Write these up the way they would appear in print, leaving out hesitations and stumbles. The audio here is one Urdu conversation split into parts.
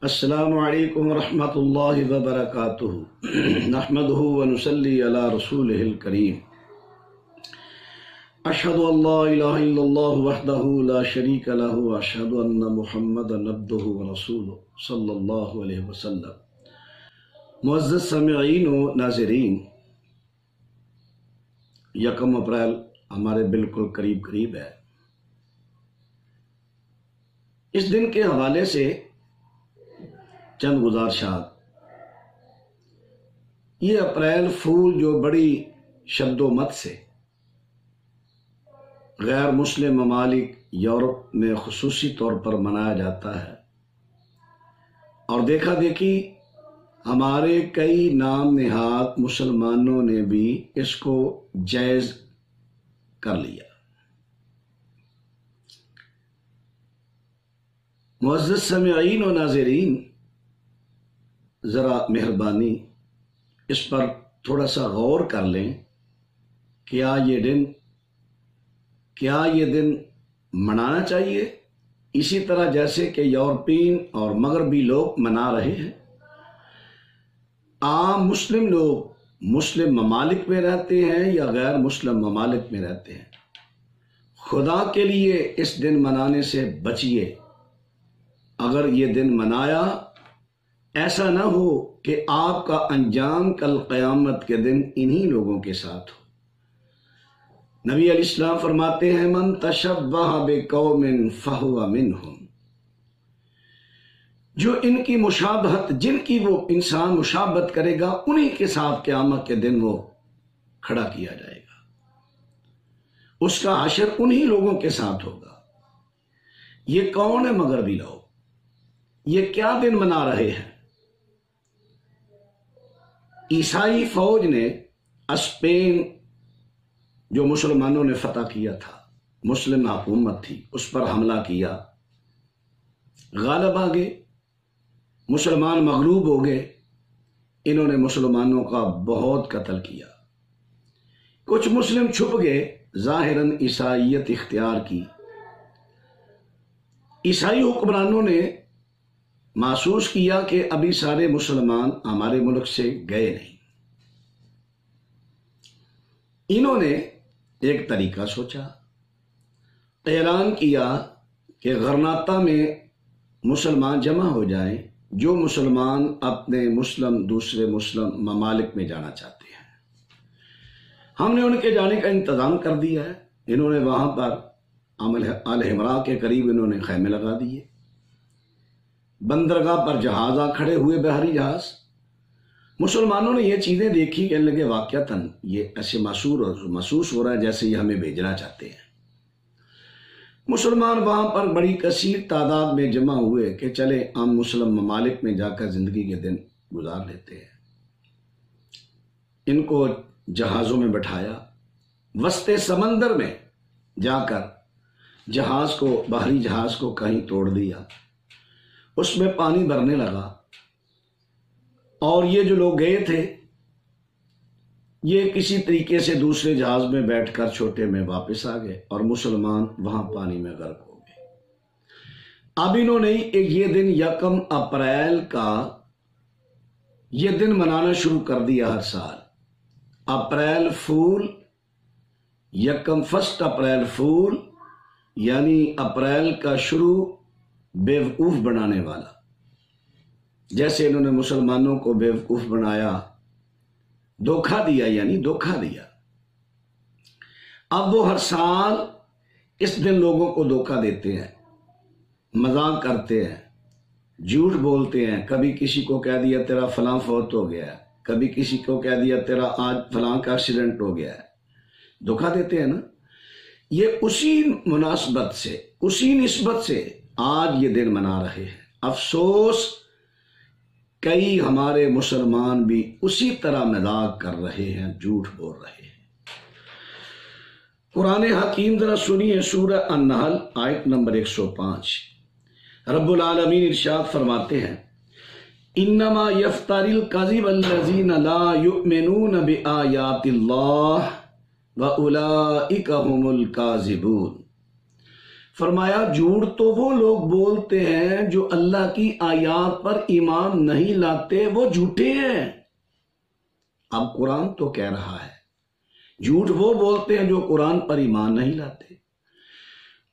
السلام علیکم ورحمۃ اللہ وبرکاتہ نحمدہ ونصلی علی رسولہ الکریم اشہد ان لا الہ الا اللہ وحدہ لا شریک لہ واشہد ان محمدا عبدہ ورسولہ صلی اللہ علیہ وسلم۔ معزز سامعین و ناظرین، 1 اپریل ہمارے بالکل قریب ہے۔ اس دن کے حوالے سے چند گزارشات۔ یہ اپریل فول جو بڑی شد و مت سے غیر مسلم ممالک یورپ میں خصوصی طور پر منایا جاتا ہے، اور دیکھا دیکھی ہمارے کئی نام نہاد مسلمانوں نے بھی اس کو جائز کر لیا۔ معزز سامعین و ناظرین، ذرا مہربانی اس پر تھوڑا سا غور کر لیں۔ کیا یہ دن منانا چاہیے اسی طرح جیسے کہ یورپین اور مغربی لوگ منا رہے ہیں؟ عام مسلم لوگ مسلم ممالک میں رہتے ہیں یا غیر مسلم ممالک میں رہتے ہیں، خدا کے لیے اس دن منانے سے بچیے۔ اگر یہ دن منایا، ایسا نہ ہو کہ آپ کا انجام کل قیامت کے دن انہی لوگوں کے ساتھ ہو۔ نبی علیہ السلام فرماتے ہیں، من تشبہ بقوم فہو منہم، جو ان کی مشابہت، جن کی وہ انسان مشابہت کرے گا، انہی کے ساتھ قیامت کے دن وہ کھڑا کیا جائے گا۔ اس کا حشر انہی لوگوں کے ساتھ ہوگا۔ یہ کون ہے مغربی لوگ؟ یہ کیا دن منا رہے ہیں؟ عیسائی فوج نے اسپین جو مسلمانوں نے فتح کیا تھا، مسلم حکومت تھی، اس پر حملہ کیا، غالب آ گئے، مسلمان مغلوب ہو گئے۔ انہوں نے مسلمانوں کا بہت قتل کیا۔ کچھ مسلم چھپ گئے، ظاہراً عیسائیت اختیار کی۔ عیسائی حکمرانوں نے محسوس کیا کہ ابھی سارے مسلمان ہمارے ملک سے گئے نہیں۔ انہوں نے ایک طریقہ سوچا، اعلان کیا کہ غرناطہ میں مسلمان جمع ہو جائیں، جو مسلمان اپنے دوسرے مسلم ممالک میں جانا چاہتے ہیں۔ ہم نے ان کے جانے کا انتظام کر دیا ہے۔ انہوں نے وہاں پر الحمراء کے قریب انہوں نے خیمے لگا دیے۔ بندرگاہ پر جہاز آ کھڑے ہوئے، بحری جہاز۔ مسلمانوں نے یہ چیزیں دیکھی، کہنے لگے واقعتاً یہ ایسے محسوس ہو رہا ہے جیسے یہ ہمیں بھیجنا چاہتے ہیں۔ مسلمان وہاں پر بڑی کثیر تعداد میں جمع ہوئے کہ چلے ہم مسلم ممالک میں جا کر زندگی کے دن گزار لیتے ہیں۔ ان کو جہازوں میں بٹھایا، وسط سمندر میں جا کر بحری جہاز کو کہیں توڑ دیا، اس میں پانی بھرنے لگا، اور یہ جو لوگ گئے تھے یہ کسی طریقے سے دوسرے جہاز میں بیٹھ کر چھوٹے میں واپس آ گئے، اور مسلمان وہاں پانی میں غرق ہو گئے۔ اب انہوں نے یہ دن 1 اپریل کا یہ دن منانا شروع کر دیا۔ ہر سال اپریل فول، 1 اپریل فول، یعنی اپریل کا شروع بیوقوف بنانے والا۔ جیسے انہوں نے مسلمانوں کو بیوقوف بنایا، دھوکہ دیا، یعنی دھوکہ دیا۔ اب وہ ہر سال اس دن لوگوں کو دھوکہ دیتے ہیں، مذاق کرتے ہیں، جھوٹ بولتے ہیں۔ کبھی کسی کو کہہ دیا تیرا فلاں فوت ہو گیا ہے، کبھی کسی کو کہہ دیا تیرا آج فلاں کا ایکسیڈنٹ ہو گیا ہے۔ دھوکہ دیتے ہیں نا۔ یہ اسی مناسبت سے، اسی نسبت سے آج یہ دن منا رہے ہیں۔ افسوس، کئی ہمارے مسلمان بھی اسی طرح مذاق کر رہے ہیں، جھوٹ بول رہے ہیں۔ قرآن حکیم ذرا سنیے، سورہ النحل آیت نمبر 105۔ رب العالمین ارشاد فرماتے ہیں، انما یفتری الکذب الذین لا یؤمنون بآیات اللہ واولئک هم الکاذبون۔ فرمایا جھوٹ تو وہ لوگ بولتے ہیں جو اللہ کی آیات پر ایمان نہیں لاتے، وہ جھوٹے ہیں۔ اب قرآن تو کہہ رہا ہے جھوٹ وہ بولتے ہیں جو قرآن پر ایمان نہیں لاتے۔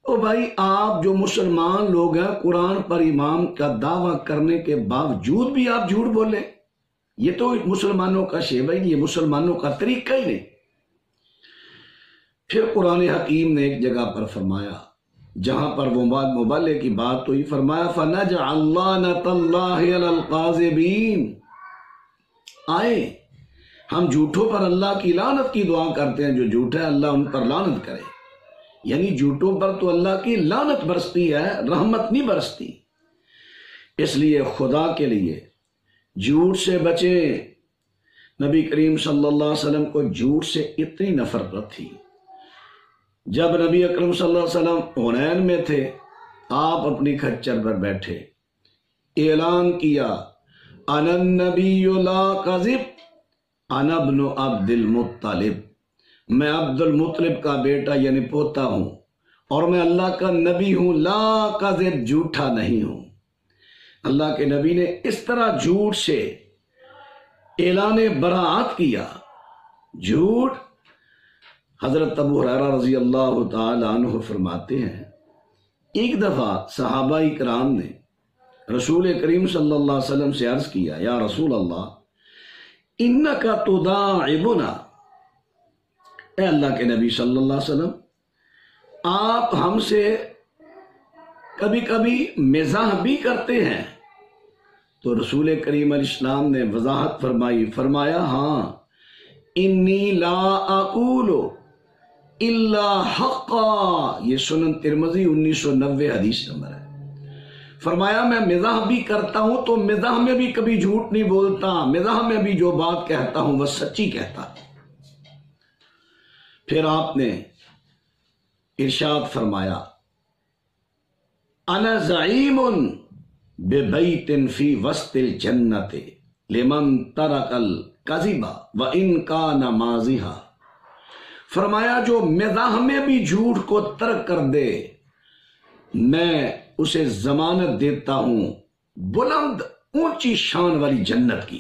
تو بھائی آپ جو مسلمان لوگ ہیں، قرآن پر ایمان کا دعویٰ کرنے کے باوجود بھی آپ جھوٹ بولیں، یہ تو مسلمانوں کا شیوہ ہی، یہ مسلمانوں کا طریقہ ہی نہیں۔ پھر قرآن حکیم نے ایک جگہ پر فرمایا، جہاں پر وہ مبالغے کی بات ہوئی، فرمایا فَنَجْعَلْ لَعْنَتَ اللَّهِ عَلَى الْقَاذِبِينَ، آئے ہم جھوٹوں پر اللہ کی لعنت کی دعا کرتے ہیں، جو جھوٹ ہے اللہ ان پر لعنت کرے، یعنی جھوٹوں پر تو اللہ کی لعنت برستی ہے، رحمت نہیں برستی۔ اس لیے خدا کے لیے جھوٹ سے بچیں۔ نبی کریم صلی اللہ علیہ وسلم کو جھوٹ سے اتنی نفرت تھی، جب نبی اکرم صلی اللہ علیہ وسلم حنین میں تھے، آپ اپنی کھچر پر بیٹھے، اعلان کیا انا النبی لا کذب انا ابن عبد المطلب، میں عبد المطلب کا بیٹا یعنی پوتا ہوں، اور میں اللہ کا نبی ہوں، لا کذب جھوٹا نہیں ہوں۔ اللہ کے نبی نے اس طرح جھوٹ سے اعلان براعت کیا۔ جھوٹ، حضرت ابو ہریرہ رضی اللہ تعالی عنہ فرماتے ہیں، ایک دفعہ صحابہ کرام نے رسول کریم صلی اللہ علیہ وسلم سے عرض کیا، یا رسول اللہ انک تداعبنا، اے اللہ کے نبی صلی اللہ علیہ وسلم آپ ہم سے کبھی کبھی مزاح بھی کرتے ہیں۔ تو رسول کریم علیہ السلام نے وضاحت فرمائی، فرمایا ہاں انی لا اقول الا حقا، یہ سنن ترمذی 1990 حدیث نمبر ہے۔ فرمایا میں مزاح بھی کرتا ہوں تو مزاح میں بھی کبھی جھوٹ نہیں بولتا، مزاح میں بھی جو بات کہتا ہوں وہ سچی کہتا ہوں۔ پھر آپ نے ارشاد فرمایا انا زعیم ببیت فی وسط الجنت لمن ترک الکذب وان کان مازحا، فرمایا جو مزاح میں بھی جھوٹ کو ترک کر دے میں اسے ضمانت دیتا ہوں بلند اونچی شان والی جنت کی۔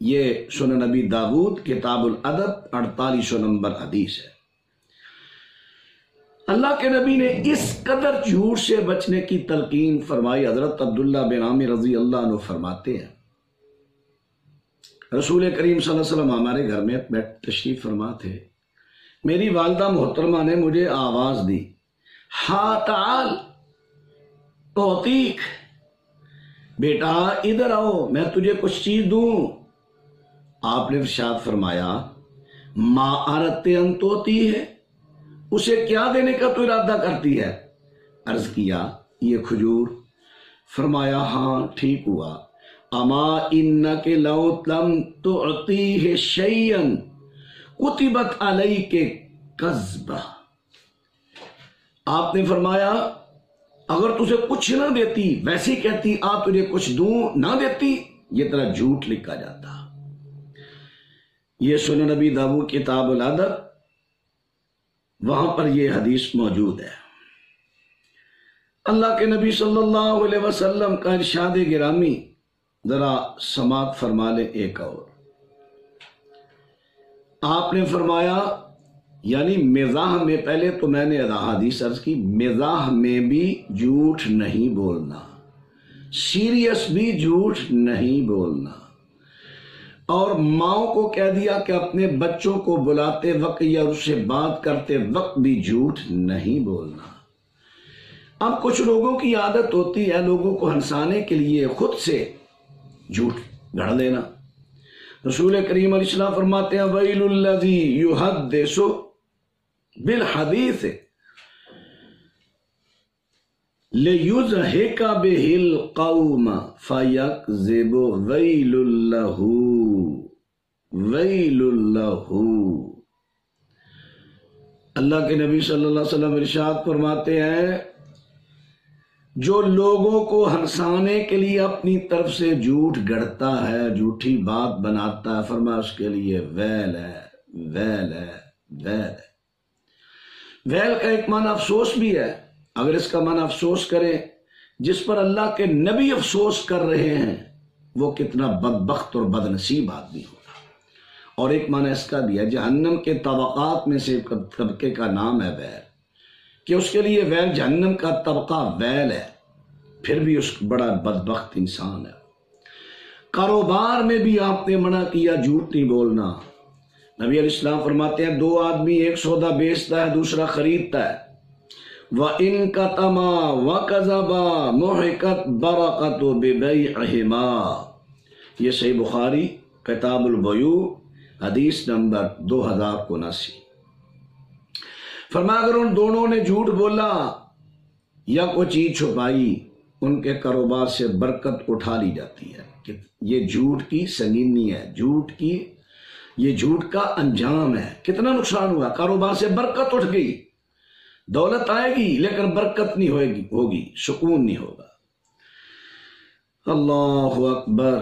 یہ سنن نبی داود کتاب الادب 48 نمبر حدیث ہے۔ اللہ کے نبی نے اس قدر جھوٹ سے بچنے کی تلقین فرمائی۔ حضرت عبداللہ بن عامر رضی اللہ عنہ فرماتے ہیں، رسول کریم صلی اللہ علیہ وسلم ہمارے گھر میں تشریف فرما تھے، میری والدہ محترمہ نے مجھے آواز دی، ہا تعال اعطیک، بیٹا ادھر آؤ میں تجھے کچھ چیز دوں۔ آپ نے ارشاد فرمایا ما اردت ان توتی ہے، اسے کیا دینے کا تو ارادہ کرتی ہے؟ عرض کیا یہ کھجور۔ فرمایا ہاں ٹھیک ہوا، اما انک لو لم تعطیہ شیئا کتبت علیک کذبہ، آپ نے فرمایا اگر تجھے کچھ نہ دیتی، ویسے کہتی آپ تجھے کچھ دوں نہ دیتی، یہ طرح جھوٹ لکھا جاتا۔ یہ سنن نبی داؤد کتاب الادب، وہاں پر یہ حدیث موجود ہے۔ اللہ کے نبی صلی اللہ علیہ وسلم کا ارشاد گرامی ذرا سماعت فرما لیں ایک اور۔ آپ نے فرمایا یعنی مزاح میں، پہلے تو میں نے حدیث عرض کی، مزاح میں بھی جھوٹ نہیں بولنا، سیریس بھی جھوٹ نہیں بولنا، اور ماؤں کو کہہ دیا کہ اپنے بچوں کو بلاتے وقت یا اس سے بات کرتے وقت بھی جھوٹ نہیں بولنا۔ اب کچھ لوگوں کی عادت ہوتی ہے لوگوں کو ہنسانے کے لیے خود سے جھوٹ گڑھ لینا۔ رسول کریم علیہ السلام فرماتے ہیں ویل الذی یحدث بالحدیث لیضحک بہ القوم فیکذب ویل لہ ویل لہ۔ اللہ کے نبی صلی اللہ علیہ وسلم ارشاد فرماتے ہیں جو لوگوں کو ہنسانے کے لیے اپنی طرف سے جھوٹ گڑھتا ہے، جھوٹی بات بناتا ہے، فرمایا اس کے لیے ویل ہے، ویل ہے، ویل ہے۔ ویل کا ایک معنی افسوس بھی ہے، اگر اس کا معنی افسوس کریں جس پر اللہ کے نبی افسوس کر رہے ہیں وہ کتنا بدبخت اور بدنصیب آدمی ہوگا۔ اور ایک معنی اس کا بھی ہے، جہنم کے طبقات میں سے طبقے کا نام ہے ویل، کہ اس کے لیے ویل، جہنم کا طبقہ ویل ہے، پھر بھی اس بڑا بدبخت انسان ہے۔ کاروبار میں بھی آپ نے منع کیا جھوٹ نہیں بولنا۔ نبی علیہ السلام فرماتے ہیں 2 آدمی ایک سودا بیچتا ہے، دوسرا خریدتا ہے، وَإِن كَتَمَا وَكَذَبَا مُحِقَتْ بَرَقَةُ بِبَيْعِهِمَا۔ یہ صحیح بخاری کتاب البیوع حدیث نمبر 2079۔ فرمایا اگر ان دونوں نے جھوٹ بولا یا کوئی چیز چھپائی، ان کے کاروبار سے برکت اٹھا لی جاتی ہے۔ کہ یہ جھوٹ کی سنگینی ہے، یہ جھوٹ کا انجام ہے۔ کتنا نقصان ہوا، کاروبار سے برکت اٹھ گئی، دولت آئے گی لیکن برکت نہیں ہوگی، سکون نہیں ہوگا۔ اللہ اکبر۔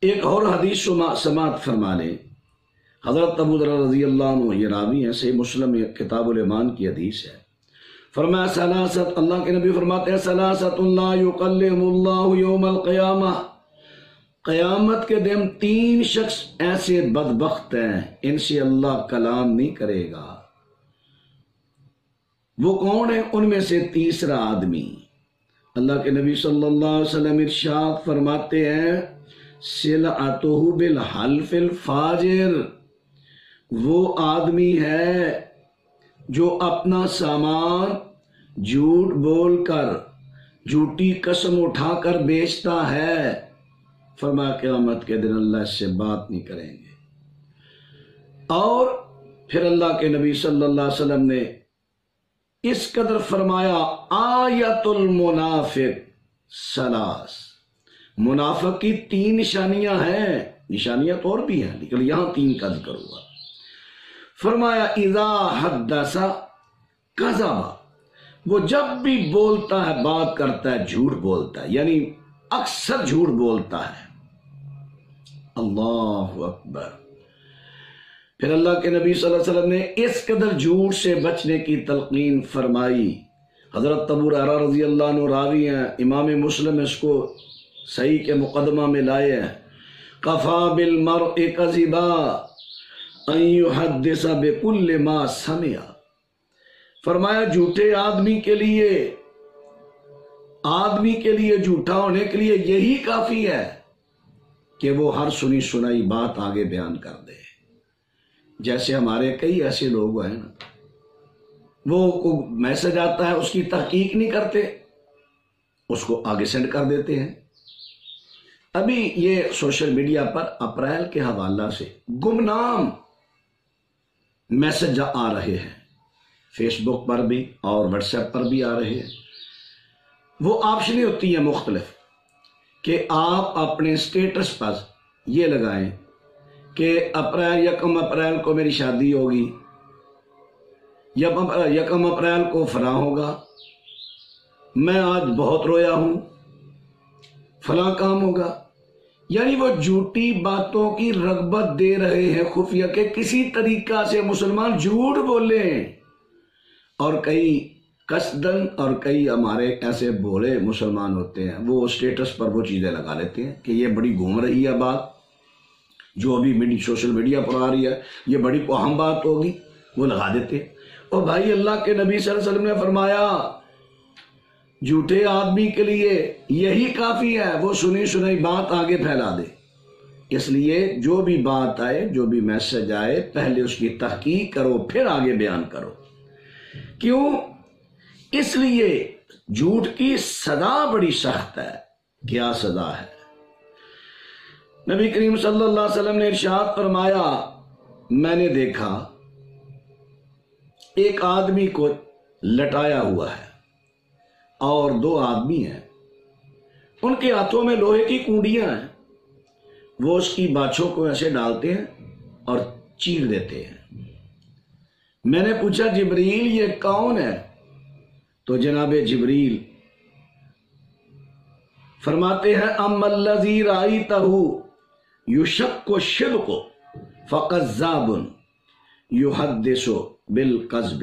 ایک اور حدیث سماعت فرما لیں، حضرت ابو ذر رضی اللہ عنہ، یہ راوی ہیں، صحیح مسلم کتاب الایمان کی حدیث ہے۔ فرمایا ثلاثت، اللہ کے نبی فرماتے ہیں ثلاثت لا یکلم اللہ یوم القیامہ، قیامت کے دن 3 شخص ایسے بدبخت ہیں ان سے اللہ کلام نہیں کرے گا۔ وہ کون ہے؟ ان میں سے تیسرا آدمی، اللہ کے نبی صلی اللہ علیہ وسلم ارشاد فرماتے ہیں سلعتہ بالحلف الفاجر، وہ آدمی ہے جو اپنا سامان جھوٹ بول کر، جھوٹی قسم اٹھا کر بیچتا ہے۔ فرمایا قیامت کے دن اللہ اس سے بات نہیں کریں گے۔ اور پھر اللہ کے نبی صلی اللہ علیہ وسلم نے اس قدر فرمایا آیت المنافق ثلاث، منافق کی 3 نشانیاں ہیں، نشانیاں تو اور بھی ہیں لیکن یہاں 3 کا ذکر ہوا۔ فرمایا اذا حدث کذب، وہ جب بھی بولتا ہے، بات کرتا ہے، جھوٹ بولتا ہے، یعنی اکثر جھوٹ بولتا ہے۔ اللہ اکبر۔ پھر اللہ کے نبی صلی اللہ علیہ وسلم نے اس قدر جھوٹ سے بچنے کی تلقین فرمائی۔ حضرت ابو ہریرہ رضی اللہ عنہ راوی ہیں، امام مسلم اس کو صحیح کے مقدمہ میں لائے ہیں، کفا بالمرء کذبا ان یحدث بکل ما سمع۔ فرمایا جھوٹے آدمی کے لیے جھوٹا ہونے کے لیے یہی کافی ہے کہ وہ ہر سنی سنائی بات آگے بیان کر دے۔ جیسے ہمارے کئی ایسے لوگ ہیں نا، وہ میسج آتا ہے اس کی تحقیق نہیں کرتے، اس کو آگے سینڈ کر دیتے ہیں۔ ابھی یہ سوشل میڈیا پر اپریل کے حوالہ سے گمنام میسج آ رہے ہیں، فیس بک پر بھی اور واٹس ایپ پر بھی آ رہے ہیں۔ وہ آپشنیں ہوتی ہیں مختلف کہ آپ اپنے سٹیٹس پر یہ لگائیں کہ 1 اپریل کو میری شادی ہوگی، 1 اپریل کو فلاں ہوگا، میں آج بہت رویا ہوں، فلاں کام ہوگا۔ یعنی وہ جھوٹی باتوں کی رغبت دے رہے ہیں خفیہ کہ کسی طریقہ سے مسلمان جھوٹ بولیں۔ اور کئی قصدن اور کئی ہمارے ایسے بولے مسلمان ہوتے ہیں، وہ سٹیٹس پر وہ چیزیں لگا لیتے ہیں کہ یہ بڑی گھوم رہی ہے بات، جو ابھی سوشل میڈیا پر آ رہی ہے، یہ بڑی اہم بات ہوگی، وہ لگا دیتے ہیں۔ اور بھائی اللہ کے نبی صلی اللہ علیہ وسلم نے فرمایا جھوٹے آدمی کے لیے یہی کافی ہے، وہ سنی سنائی بات آگے پھیلا دے۔ اس لیے جو بھی بات آئے، جو بھی میسج آئے، پہلے اس کی تحقیق کرو پھر آگے بیان کرو۔ کیوں؟ اس لیے جھوٹ کی سزا بڑی سخت ہے۔ کیا سزا ہے؟ نبی کریم صلی اللہ علیہ وسلم نے ارشاد فرمایا میں نے دیکھا ایک آدمی کو لٹایا ہوا ہے اور 2 آدمی ہیں، ان کے ہاتھوں میں لوہے کی کنڈیاں ہیں، وہ اس کی باچھوں کو ایسے ڈالتے ہیں اور چیر دیتے ہیں۔ میں نے پوچھا جبریل یہ کون ہے؟ تو جناب جبریل فرماتے ہیں اما الذی رأیتہ یشق الشدق فکذاب یحدث بالکذب،